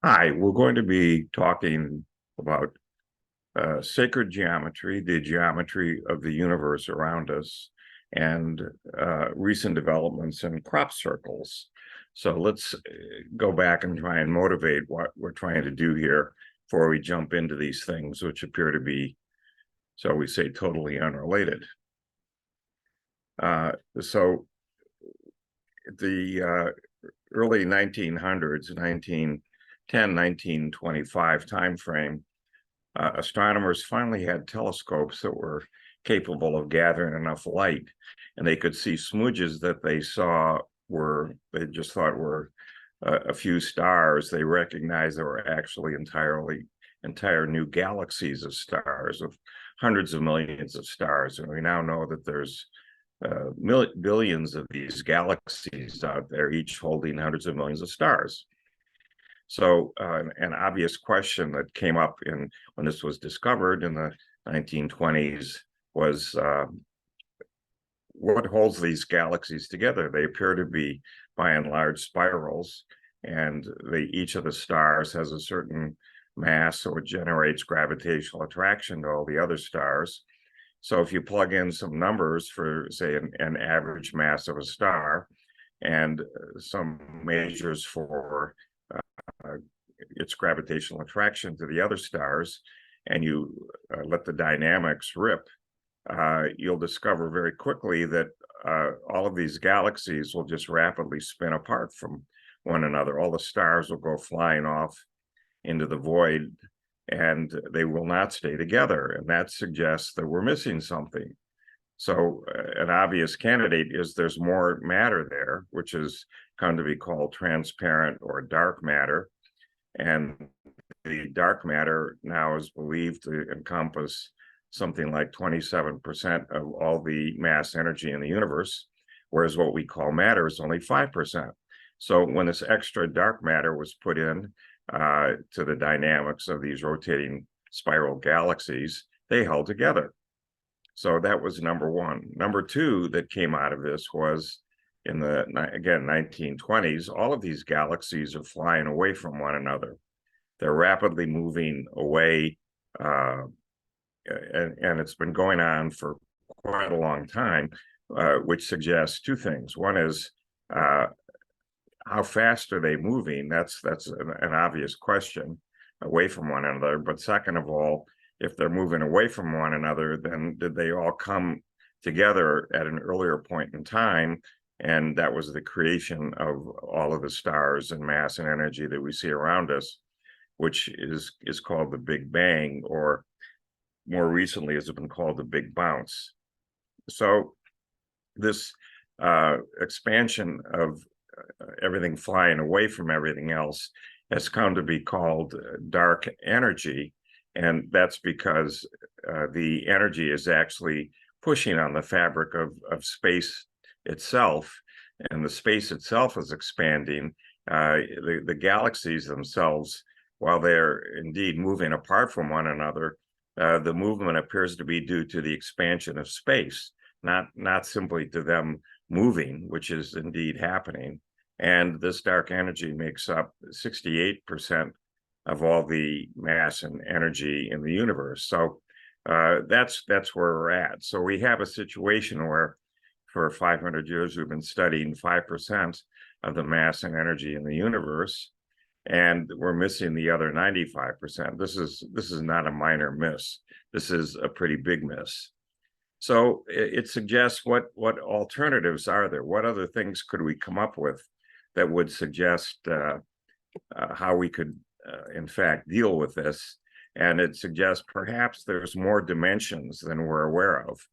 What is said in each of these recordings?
Hi, we're going to be talking about sacred geometry, the geometry of the universe around us, and recent developments in crop circles. So let's go back and try and motivate what we're trying to do here before we jump into these things, which appear to be, so we say, totally unrelated. So the early 1900s, 1910, 1925 timeframe, astronomers finally had telescopes that were capable of gathering enough light, and they could see smudges that they just thought were a few stars. They recognized there were actually entire new galaxies of stars, of hundreds of millions of stars, and we now know that there's billions of these galaxies out there, each holding hundreds of millions of stars. So an obvious question that came up when this was discovered in the 1920s was what holds these galaxies together? They appear to be, by and large, spirals, and each of the stars has a certain mass, so it generates gravitational attraction to all the other stars. So if you plug in some numbers for, say, an average mass of a star and some measures for its gravitational attraction to the other stars, and you let the dynamics rip, you'll discover very quickly that all of these galaxies will just rapidly spin apart from one another. All the stars will go flying off into the void, and they will not stay together. And that suggests that we're missing something. So an obvious candidate is there's more matter there, which has come to be called transparent or dark matter. And the dark matter now is believed to encompass something like 27% of all the mass energy in the universe, whereas what we call matter is only 5%. So when this extra dark matter was put in to the dynamics of these rotating spiral galaxies, they held together. So that was number one. Number two that came out of this was in the, again, 1920s, all of these galaxies are flying away from one another. They're rapidly moving away, and it's been going on for quite a long time, which suggests two things. One is, how fast are they moving? That's an obvious question, away from one another. But second of all, if they're moving away from one another, then did they all come together at an earlier point in time? And that was the creation of all of the stars and mass and energy that we see around us, which is called the Big Bang, or more recently has been called the Big Bounce. So this expansion of everything flying away from everything else has come to be called dark energy. And that's because the energy is actually pushing on the fabric of space itself, and the space itself is expanding. The galaxies themselves, while they're indeed moving apart from one another, the movement appears to be due to the expansion of space, not simply to them moving, which is indeed happening. And this dark energy makes up 68% of all the mass and energy in the universe. So that's where we're at. So we have a situation where for 500 years we've been studying 5% of the mass and energy in the universe, and we're missing the other 95%. This is not a minor miss. This is a pretty big miss. So it suggests what alternatives are there? What other things could we come up with that would suggest how we could, in fact, deal with this? And it suggests perhaps there's more dimensions than we're aware of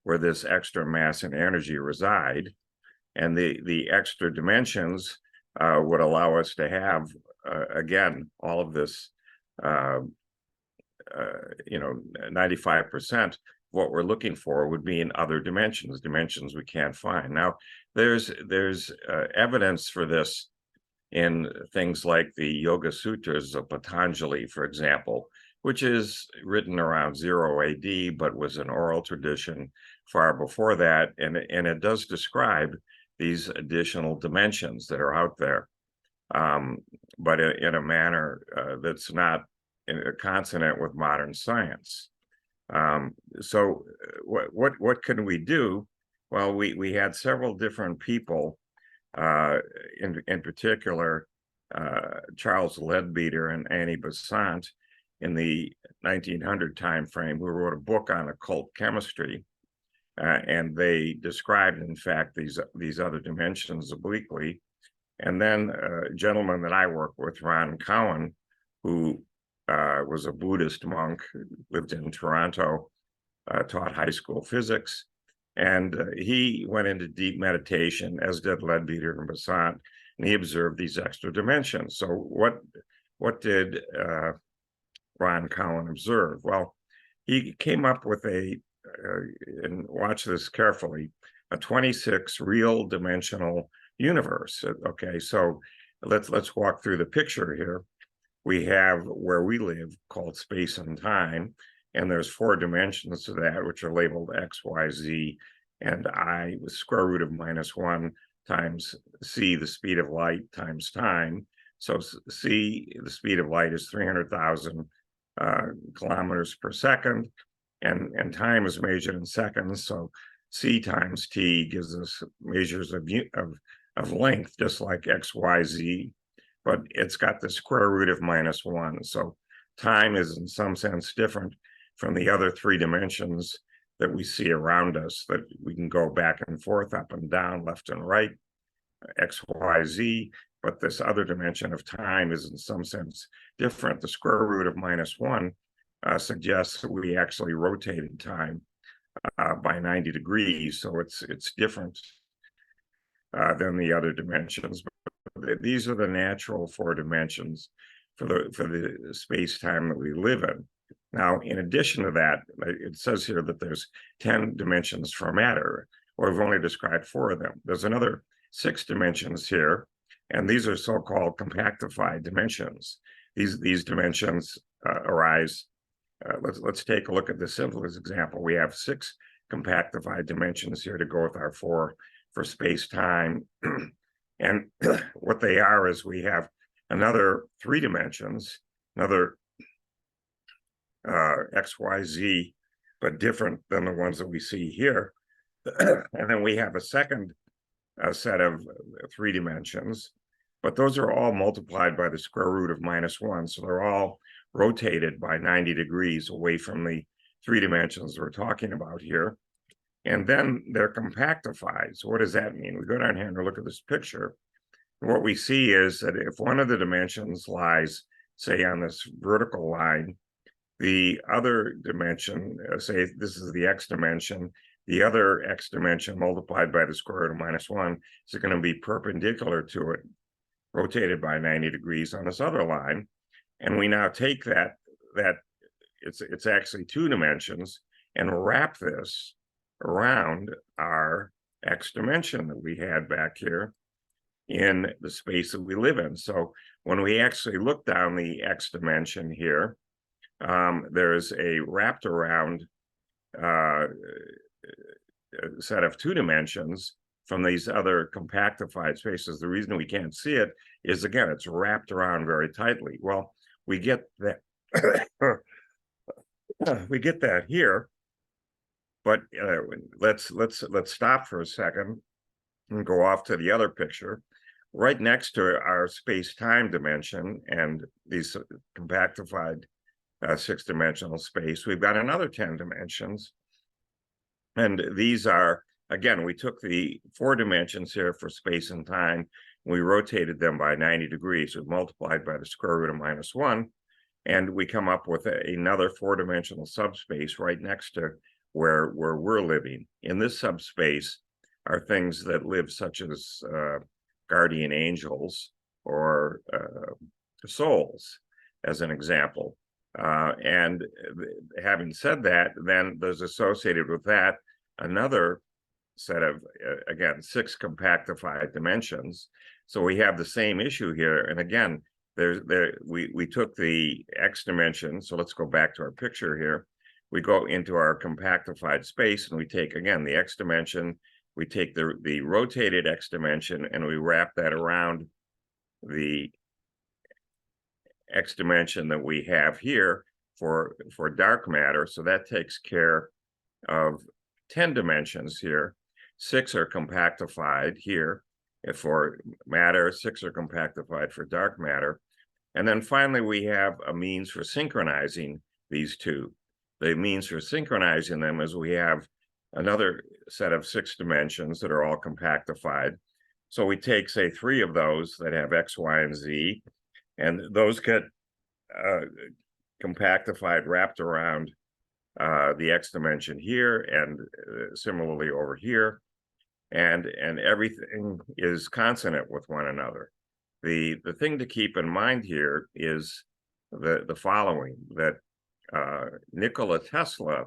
where this extra mass and energy reside. And the extra dimensions would allow us to have, again, all of this, 95%. What we're looking for would be in other dimensions we can't find. Now, there's evidence for this in things like the Yoga Sutras of Patanjali, for example, which is written around 0 AD, but was an oral tradition far before that. And it does describe these additional dimensions that are out there. but in a manner that's not consonant with modern science. So what can we do? Well, we had several different people, in particular, Charles Leadbeater and Annie Besant in the 1900 timeframe, who wrote a book on occult chemistry, and they described, in fact, these other dimensions obliquely. And then a gentleman that I work with, Ron Cowan, who was a Buddhist monk, lived in Toronto, taught high school physics, and he went into deep meditation, as did Leadbeater and Besant, and he observed these extra dimensions. So what did Ron Cowan observe? Well, he came up with and watch this carefully, a 26 real dimensional universe. Okay, so let's walk through the picture here. We have where we live, called space and time, and there's 4 dimensions to that, which are labeled X, Y, Z, and I, with square root of -1 times c, the speed of light, times time. So c, the speed of light, is 300,000 kilometers per second, and time is measured in seconds. So c times t gives us measures of length, just like X, Y, Z, but it's got the square root of -1. So time is in some sense different from the other 3 dimensions that we see around us, that we can go back and forth, up and down, left and right, X, Y, Z, but this other dimension of time is in some sense different. The square root of -1 suggests that we actually rotated time by 90 degrees, so it's different than the other dimensions. But these are the natural 4 dimensions for the space-time that we live in. Now, in addition to that, it says here that there's 10 dimensions for matter. Well, we've only described 4 of them. There's another 6 dimensions here, and these are so-called compactified dimensions. These dimensions arise. Let's take a look at the simplest example. We have 6 compactified dimensions here to go with our 4 for space-time. And what they are is we have another 3 dimensions, another X, Y, Z, but different than the ones that we see here. And then we have a second set of 3 dimensions, but those are all multiplied by the square root of -1. So they're all rotated by 90 degrees away from the 3 dimensions we're talking about here. And then they're compactified. So what does that mean? We go down here and look at this picture. And what we see is that if one of the dimensions lies, say, on this vertical line, the other dimension, say this is the X dimension, the other X dimension multiplied by the square root of -1 is going to be perpendicular to it, rotated by 90 degrees on this other line. And we now take that it's actually 2 dimensions and wrap this around our X dimension that we had back here in the space that we live in. So when we actually look down the X dimension here, there's a wrapped around set of 2 dimensions from these other compactified spaces. The reason we can't see it is, again, it's wrapped around very tightly. Well, we get that we get that here, but let's stop for a second and go off to the other picture. Right next to our space-time dimension and these compactified 6-dimensional space, we've got another 10 dimensions. And these are, again, we took the 4 dimensions here for space and time, we rotated them by 90 degrees, we multiplied by the square root of -1, and we come up with another 4-dimensional subspace right next to where we're living. In this subspace are things that live, such as guardian angels or souls, as an example. And having said that, then there's associated with that another set of, again, 6 compactified dimensions. So we have the same issue here. And again, we took the X dimension. So let's go back to our picture here. We go into our compactified space and we take, again, the X dimension, we take the rotated X dimension and we wrap that around the X dimension that we have here for dark matter. So that takes care of 10 dimensions here. 6 are compactified here for matter, 6 are compactified for dark matter. And then finally, we have a means for synchronizing these two. The means for synchronizing them is we have another set of 6 dimensions that are all compactified. So we take, say, 3 of those that have X, Y, and Z, and those get compactified, wrapped around the X dimension here, and similarly over here, and everything is consonant with one another. The thing to keep in mind here is the following, that Nikola Tesla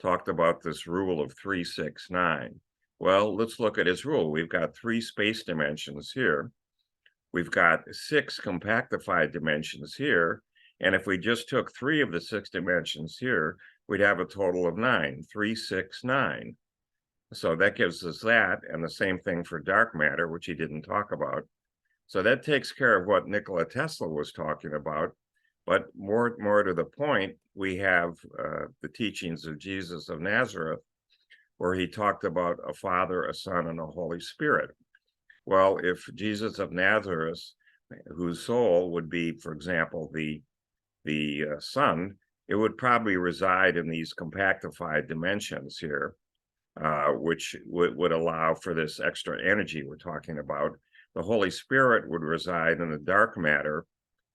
talked about this rule of 3, 6, 9. Well, let's look at his rule. We've got 3 space dimensions here. We've got 6 compactified dimensions here. And if we just took 3 of the 6 dimensions here, we'd have a total of 9, 3, 6, 9. So that gives us that, and the same thing for dark matter, which he didn't talk about. So that takes care of what Nikola Tesla was talking about. But more to the point, we have the teachings of Jesus of Nazareth, where he talked about a Father, a Son, and a Holy Spirit. Well, if Jesus of Nazareth, whose soul would be, for example, the Son, it would probably reside in these compactified dimensions here, which would allow for this extra energy we're talking about. The Holy Spirit would reside in the dark matter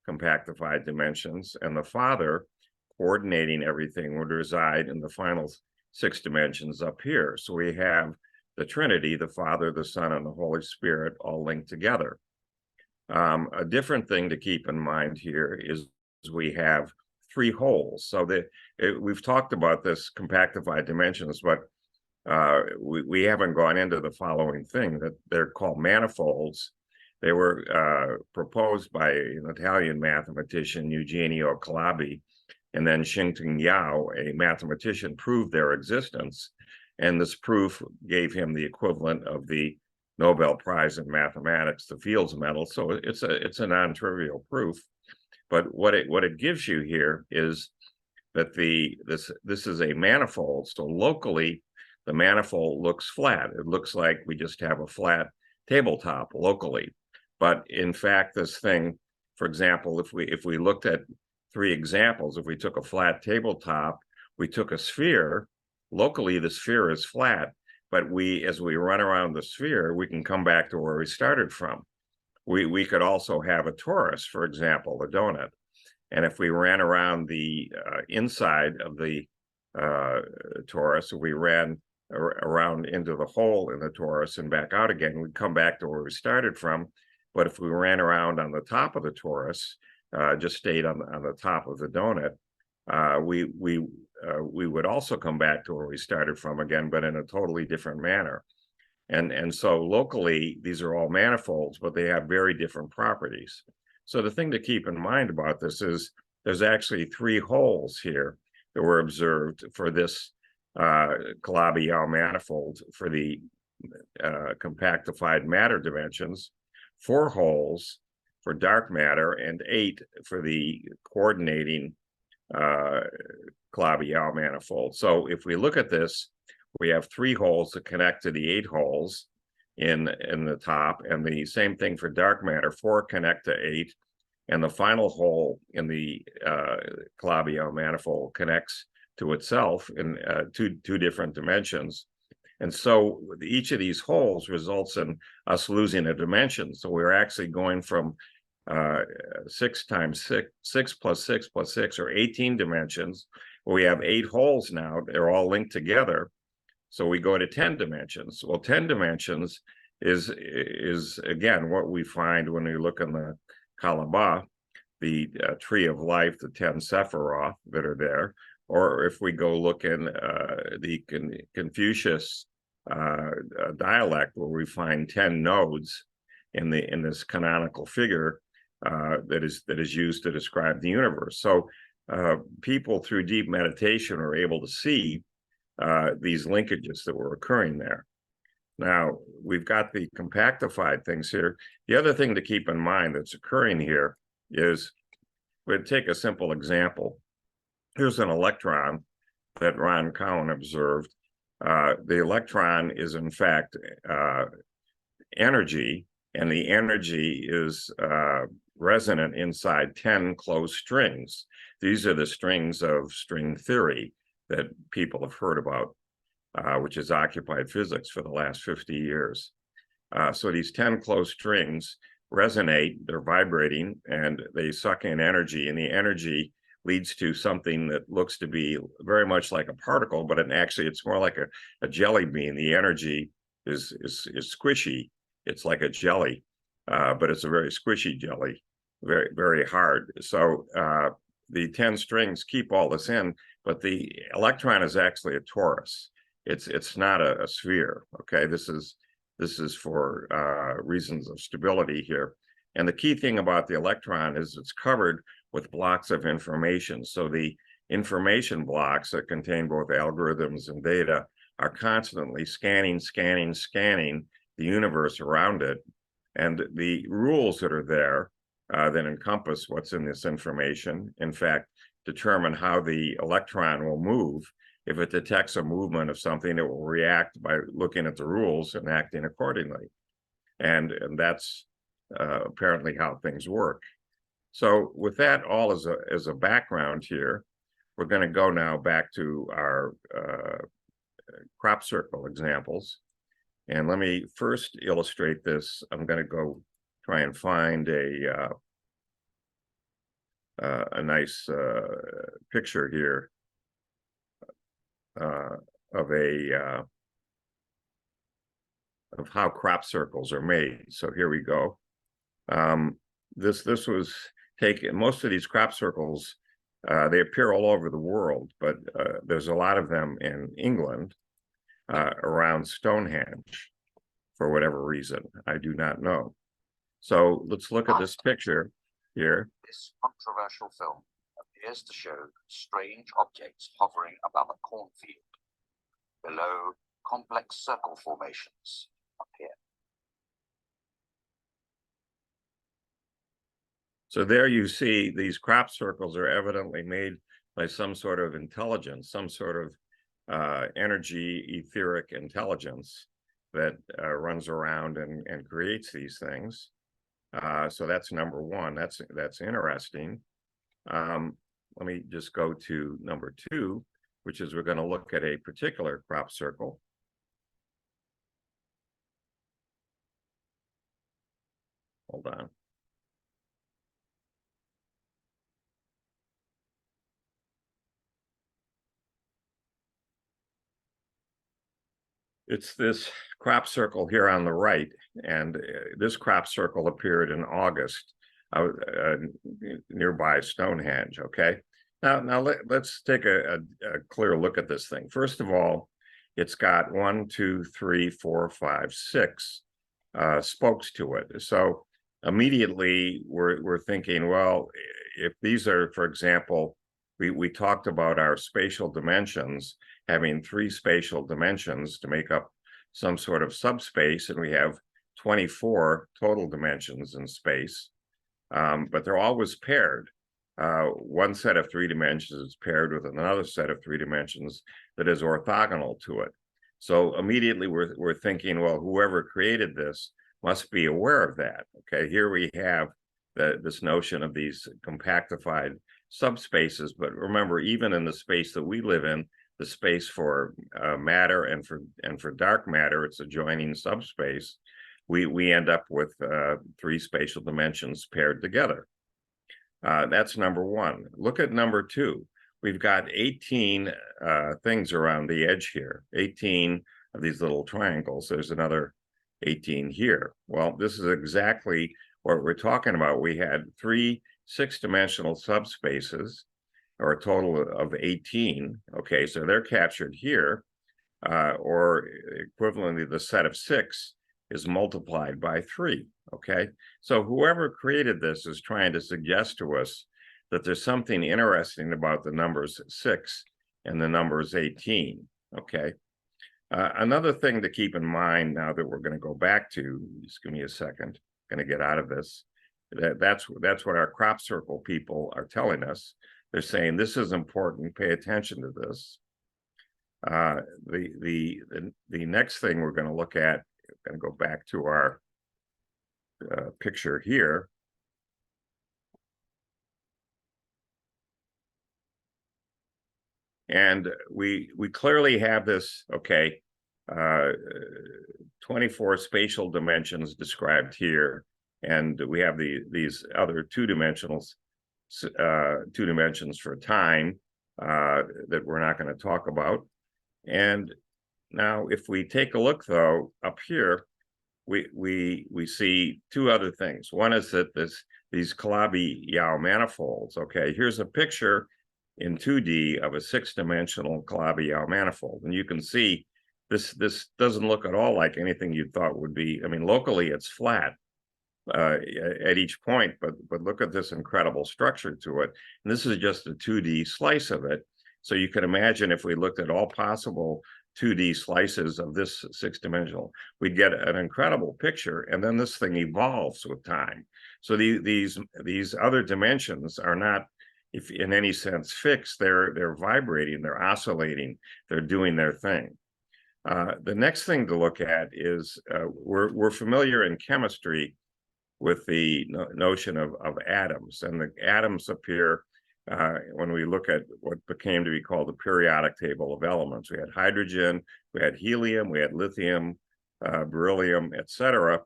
compactified dimensions, and the Father, coordinating everything, would reside in the final 6 dimensions up here. So we have the Trinity, the Father, the Son, and the Holy Spirit all linked together. A different thing to keep in mind here is we have 3 holes. So we've talked about this compactified dimensions, but we haven't gone into the following thing, that they're called manifolds. They were proposed by an Italian mathematician, Eugenio Calabi, and then Xingting Yao, a mathematician, proved their existence. And this proof gave him the equivalent of the Nobel Prize in Mathematics, the Fields Medal. So it's a non-trivial proof. But what it gives you here is that this is a manifold. So locally, the manifold looks flat. It looks like we just have a flat tabletop locally. But in fact, this thing, for example, if we looked at 3 examples, if we took a flat tabletop, we took a sphere, locally the sphere is flat, but as we run around the sphere, we can come back to where we started from. We could also have a torus, for example, a donut. And if we ran around the inside of the torus, if we ran around into the hole in the torus and back out again, we'd come back to where we started from. But if we ran around on the top of the torus, just stayed on the top of the donut, we would also come back to where we started from again, but in a totally different manner. And so locally, these are all manifolds, but they have very different properties. So the thing to keep in mind about this is there's actually 3 holes here that were observed for this Calabi-Yau manifold for the compactified matter dimensions, 4 holes for dark matter, and 8 for the coordinating Calabi-Yau manifold. So if we look at this, we have 3 holes that connect to the 8 holes in the top, and the same thing for dark matter, 4 connect to 8, and the final hole in the Calabi-Yau manifold connects to itself in two different dimensions. And so each of these holes results in us losing a dimension. So we're actually going from 6 times 6, 6 plus 6 plus 6, or 18 dimensions. We have 8 holes now. They're all linked together. So we go to 10 dimensions. Well, 10 dimensions is again what we find when we look in the Kalaba, the tree of life, the 10 Sephiroth that are there. Or if we go look in the Confucius dialect, where we find 10 nodes in this canonical figure that is used to describe the universe. So people through deep meditation are able to see these linkages that were occurring there. Now, we've got the compactified things here. The other thing to keep in mind that's occurring here is, we'd take a simple example. Here's an electron that Ron Cowan observed. The electron is, in fact, energy, and the energy is resonant inside 10 closed strings. These are the strings of string theory that people have heard about, which has occupied physics for the last 50 years. So these 10 closed strings resonate, they're vibrating, and they suck in energy, and the energy leads to something that looks to be very much like a particle, but it's more like a jelly bean. The energy is squishy. It's like a jelly, but it's a very squishy jelly, very, very hard. So the 10 strings keep all this in, but the electron is actually a torus. It's not a sphere. Okay, this is for reasons of stability here. And the key thing about the electron is it's covered with blocks of information. So the information blocks that contain both algorithms and data are constantly scanning the universe around it. And the rules that are there that encompass what's in this information, in fact, determine how the electron will move. If it detects a movement of something, it will react by looking at the rules and acting accordingly. And that's apparently how things work. So with that all as a background here, we're going to go now back to our crop circle examples. And let me first illustrate this. I'm going to go try and find a nice picture here of how crop circles are made. So here we go. This was taken. Most of these crop circles, they appear all over the world, but there's a lot of them in England around Stonehenge for whatever reason. I do not know. So let's look at this picture here. This controversial film appears to show strange objects hovering above a cornfield. Below, complex circle formations appear. So there you see these crop circles are evidently made by some sort of intelligence, some sort of energy, etheric intelligence that runs around and creates these things. So that's number one. That's interesting. Let me just go to number two, which is we're going to look at a particular crop circle. Hold on. It's this crop circle here on the right, and this crop circle appeared in August nearby Stonehenge. Okay, now let's take a clear look at this thing. First of all, it's got 1, 2, 3, 4, 5, 6 spokes to it. So immediately we're thinking, well, if these are, for example, we talked about our spatial dimensions having 3 spatial dimensions to make up some sort of subspace, and we have 24 total dimensions in space, but they're always paired. One set of 3 dimensions is paired with another set of 3 dimensions that is orthogonal to it. So immediately we're thinking, well, whoever created this must be aware of that. Okay, here we have this notion of these compactified subspaces, but remember, even in the space that we live in, the space for matter and for dark matter, it's a joining subspace. We end up with 3 spatial dimensions paired together. That's number one. Look at number two. We've got 18 things around the edge here. 18 of these little triangles. There's another 18 here. Well, this is exactly what we're talking about. We had 3 6-dimensional subspaces, or a total of 18. Okay, so they're captured here, or equivalently, the set of 6 is multiplied by 3. Okay, so whoever created this is trying to suggest to us that there's something interesting about the numbers 6 and the numbers 18. Okay, Another thing to keep in mind now that we're going to go back to, just give me a second, going to get out of this. That's what our crop circle people are telling us. They're saying this is important. Pay attention to this. The next thing we're going to look at, I'm going to go back to our picture here. And we clearly have this, okay, 24 spatial dimensions described here, and we have these other two dimensions for time that we're not going to talk about. And now, if we take a look though up here, we see two other things. One is that these Calabi-Yau manifolds. Okay, here's a picture in 2D of a 6-dimensional Calabi-Yau manifold, and you can see this doesn't look at all like anything you thought would be. I mean, locally it's flat at each point, but look at this incredible structure to it. And this is just a 2D slice of it. So you can imagine if we looked at all possible 2D slices of this 6-dimensional, we'd get an incredible picture. And then this thing evolves with time. So these other dimensions are not, if in any sense, fixed. They're vibrating, they're oscillating, they're doing their thing. The next thing to look at is we're familiar in chemistry with the notion of atoms, and the atoms appear when we look at what became to be called the periodic table of elements. We had hydrogen, we had helium, we had lithium, beryllium, etc.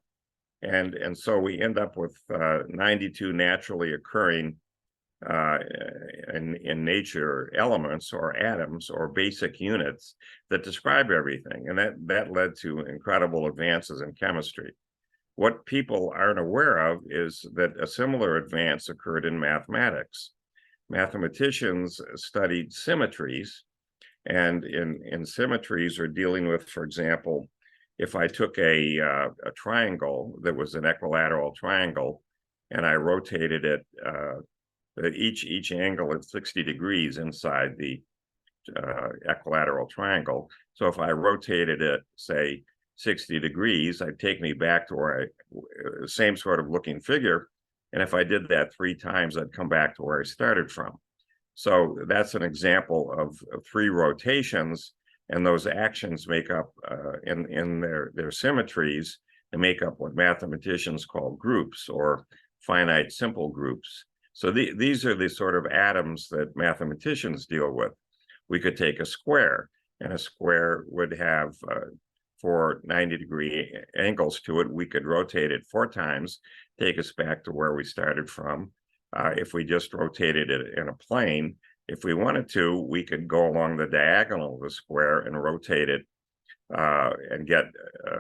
And so we end up with 92 naturally occurring in nature elements or atoms or basic units that describe everything. And that led to incredible advances in chemistry. What people aren't aware of is that a similar advance occurred in mathematics. Mathematicians studied symmetries, and in symmetries are dealing with, for example, if I took a triangle that was an equilateral triangle and I rotated it each angle at 60 degrees inside the equilateral triangle. So if I rotated it, say, 60 degrees, I'd take me back to where same sort of looking figure. And if I did that 3 times, I'd come back to where I started from. So that's an example of 3 rotations, and those actions make up, in their symmetries, they make up what mathematicians call groups or finite simple groups. So these are the sort of atoms that mathematicians deal with. We could take a square, and a square would have 4 90-degree angles to it. We could rotate it 4 times, take us back to where we started from. If we just rotated it in a plane, if we wanted to, we could go along the diagonal of the square and rotate it and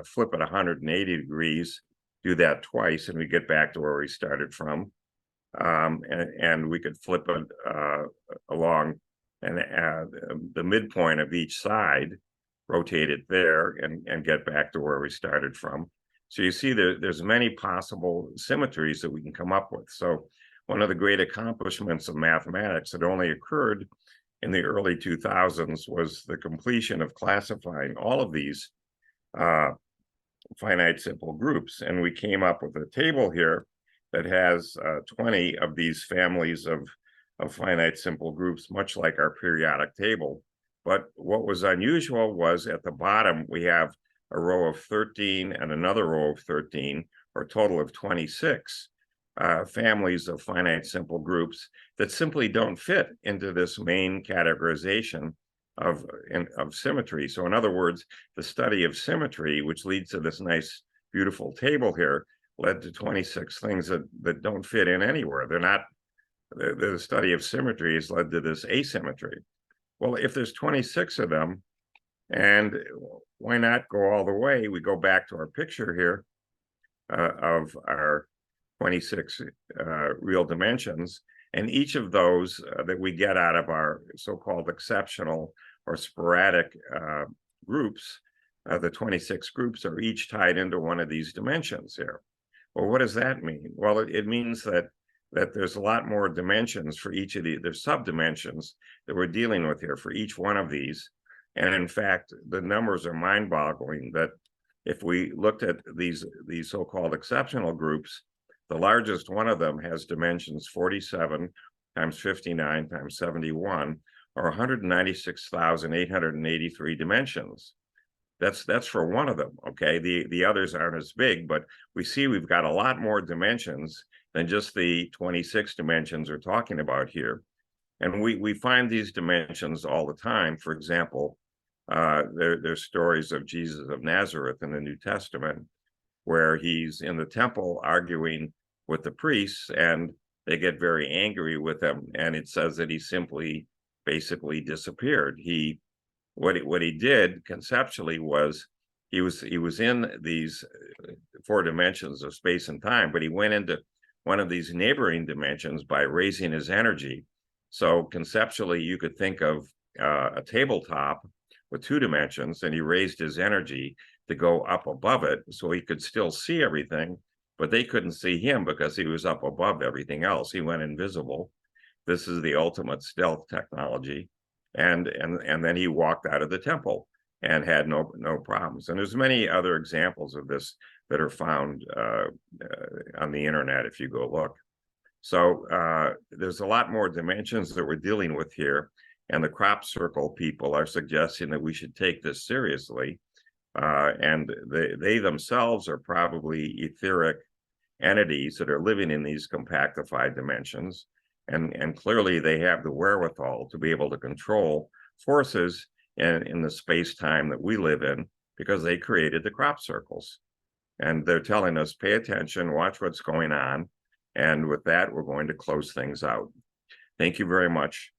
flip it 180 degrees, do that twice, and we get back to where we started from. And we could flip it along and the midpoint of each side, rotate it there, and get back to where we started from. So you see there's many possible symmetries that we can come up with. So one of the great accomplishments of mathematics that only occurred in the early 2000s was the completion of classifying all of these finite simple groups. And we came up with a table here that has 20 of these families of finite simple groups, much like our periodic table. But what was unusual was at the bottom, we have a row of 13 and another row of 13, or a total of 26 families of finite simple groups that simply don't fit into this main categorization of symmetry. So in other words, the study of symmetry, which leads to this nice, beautiful table here, led to 26 things that don't fit in anywhere. They're not, the study of symmetry has led to this asymmetry. Well, if there's 26 of them, and why not go all the way? We go back to our picture here of our 26 real dimensions, and each of those that we get out of our so-called exceptional or sporadic groups, the 26 groups are each tied into one of these dimensions here. Well, what does that mean? Well, it means that there's a lot more dimensions for each of there's subdimensions that we're dealing with here for each one of these. And in fact, the numbers are mind-boggling that if we looked at these so-called exceptional groups, the largest one of them has dimensions 47 times 59 times 71, or 196,883 dimensions. That's for one of them, okay? The others aren't as big, but we see we've got a lot more dimensions than just the 26 dimensions we're talking about here. And we find these dimensions all the time. For example, there's stories of Jesus of Nazareth in the New Testament, where he's in the temple arguing with the priests, and they get very angry with him. And it says that he simply basically disappeared. What he did conceptually was he was in these 4 dimensions of space and time, but he went into one of these neighboring dimensions by raising his energy. So conceptually, you could think of a tabletop with 2 dimensions, and he raised his energy to go up above it so he could still see everything, but they couldn't see him because he was up above everything else. He went invisible. This is the ultimate stealth technology. And then he walked out of the temple and had no problems. And there's many other examples of this that are found on the internet if you go look. So there's a lot more dimensions that we're dealing with here, and the crop circle people are suggesting that we should take this seriously. And they themselves are probably etheric entities that are living in these compactified dimensions. And clearly they have the wherewithal to be able to control forces in the space-time that we live in, because they created the crop circles. And they're telling us, pay attention, watch what's going on. And with that, we're going to close things out. Thank you very much.